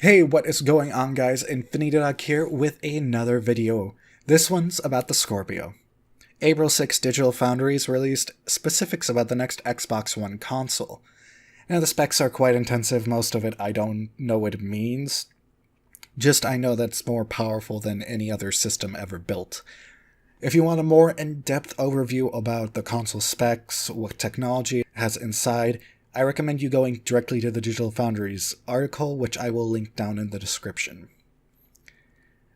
Hey, what is going on, guys? InfinityDOK here with another video. This one's about the Scorpio. April 6, Digital Foundries released specifics about the next Xbox One console. Now, the specs are quite intensive. Most of it I don't know what it means. Just I know that's more powerful than any other system ever built. If you want a more in-depth overview about the console specs, what technology it has inside, I recommend you going directly to the Digital Foundries article, which I will link down in the description.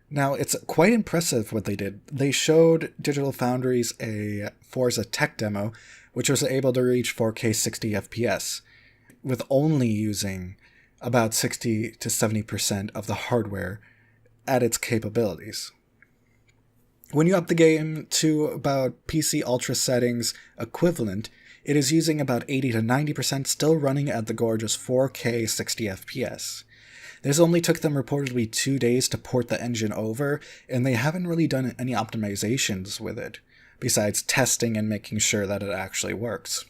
Now, it's quite impressive what they did. They showed Digital Foundries a Forza tech demo, which was able to reach 4K 60 FPS, with only using about 60 to 70% of the hardware at its capabilities. When you up the game to about PC Ultra settings equivalent, it is using about 80 to 90%, still running at the gorgeous 4K 60 FPS. This only took them reportedly 2 days to port the engine over, and they haven't really done any optimizations with it, besides testing and making sure that it actually works.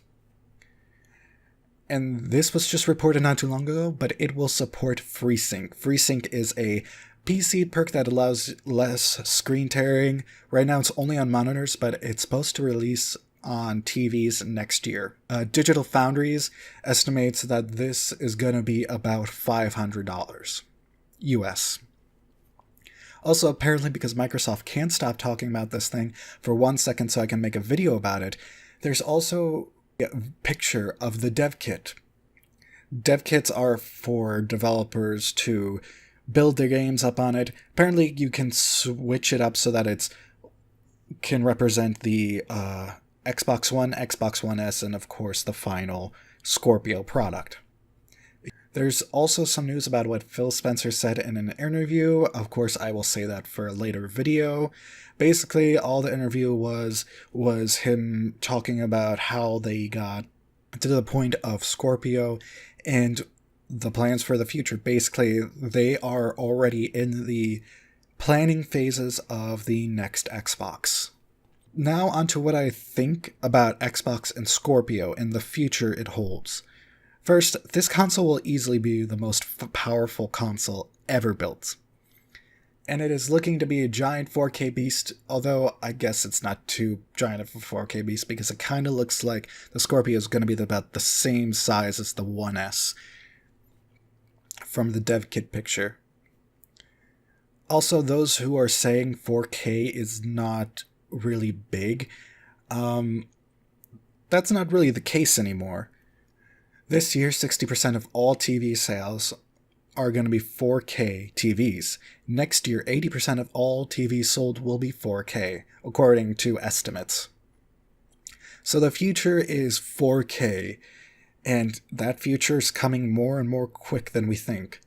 And this was just reported not too long ago, but it will support FreeSync. FreeSync is a PC perk that allows less screen tearing. Right now it's only on monitors, but it's supposed to release on TVs next year. Digital Foundries estimates that this is going to be about $500 US. Also, apparently because Microsoft can't stop talking about this thing for 1 second so I can make a video about it, there's also a picture of the dev kit. Dev kits are for developers to build their games up on it. Apparently you can switch it up so that it can represent the Xbox One, Xbox One S, and of course the final Scorpio product. There's also some news about what Phil Spencer said in an interview. Of course, I will say that for a later video. Basically, all the interview was him talking about how they got to the point of Scorpio and the plans for the future. Basically, they are already in the planning phases of the next Xbox. Now onto what I think about Xbox and Scorpio and the future it holds. First, this console will easily be the most powerful console ever built. And it is looking to be a giant 4K beast, although I guess it's not too giant of a 4K beast because it kind of looks like the Scorpio is going to be about the same size as the One S from the dev kit picture. Also, those who are saying 4K is not really big, that's not really the case anymore. This year, 60% of all TV sales are going to be 4K TVs. Next year, 80% of all TVs sold will be 4K, according to estimates. So the future is 4K, and that future is coming more and more quick than we think.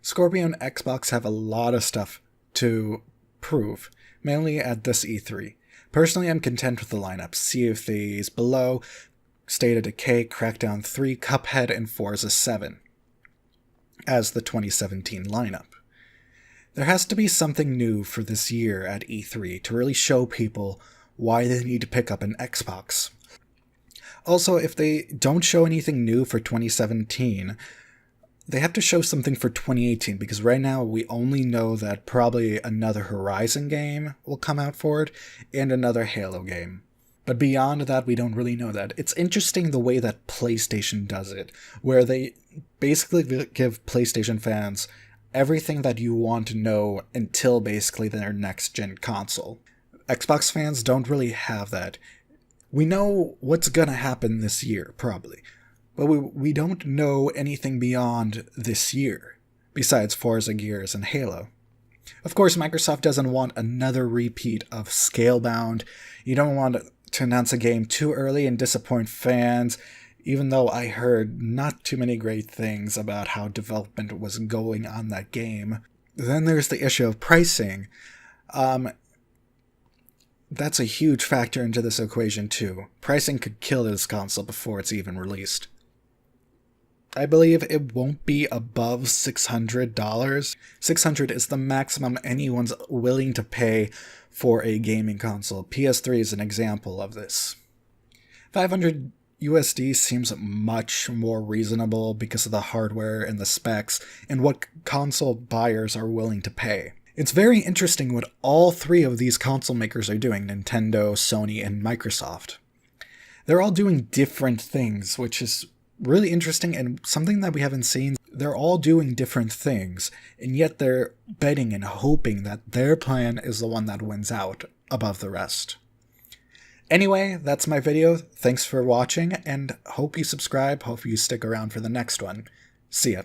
Scorpio and Xbox have a lot of stuff to prove, mainly at this E3. Personally, I'm content with the lineup. Sea of Thieves, Below, State of Decay, Crackdown 3, Cuphead, and Forza 7 as the 2017 lineup. There has to be something new for this year at E3 to really show people why they need to pick up an Xbox. Also, if they don't show anything new for 2017, they have to show something for 2018, because right now we only know that probably another Horizon game will come out for it, and another Halo game. But beyond that, we don't really know that. It's interesting the way that PlayStation does it, where they basically give PlayStation fans everything that you want to know until basically their next-gen console. Xbox fans don't really have that. We know what's gonna happen this year, probably. But we don't know anything beyond this year, besides Forza, Gears, and Halo. Of course, Microsoft doesn't want another repeat of Scalebound. You don't want to announce a game too early and disappoint fans, even though I heard not too many great things about how development was going on that game. Then there's the issue of pricing. That's a huge factor into this equation too. Pricing could kill this console before it's even released. I believe it won't be above $600. $600 is the maximum anyone's willing to pay for a gaming console. PS3 is an example of this. $500 USD seems much more reasonable because of the hardware and the specs and what console buyers are willing to pay. It's very interesting what all three of these console makers are doing, Nintendo, Sony, and Microsoft. They're all doing different things, which is really interesting and something that we haven't seen. They're all doing different things, and yet they're betting and hoping that their plan is the one that wins out above the rest. Anyway, that's my video. Thanks for watching, and hope you subscribe, hope you stick around for the next one. See ya.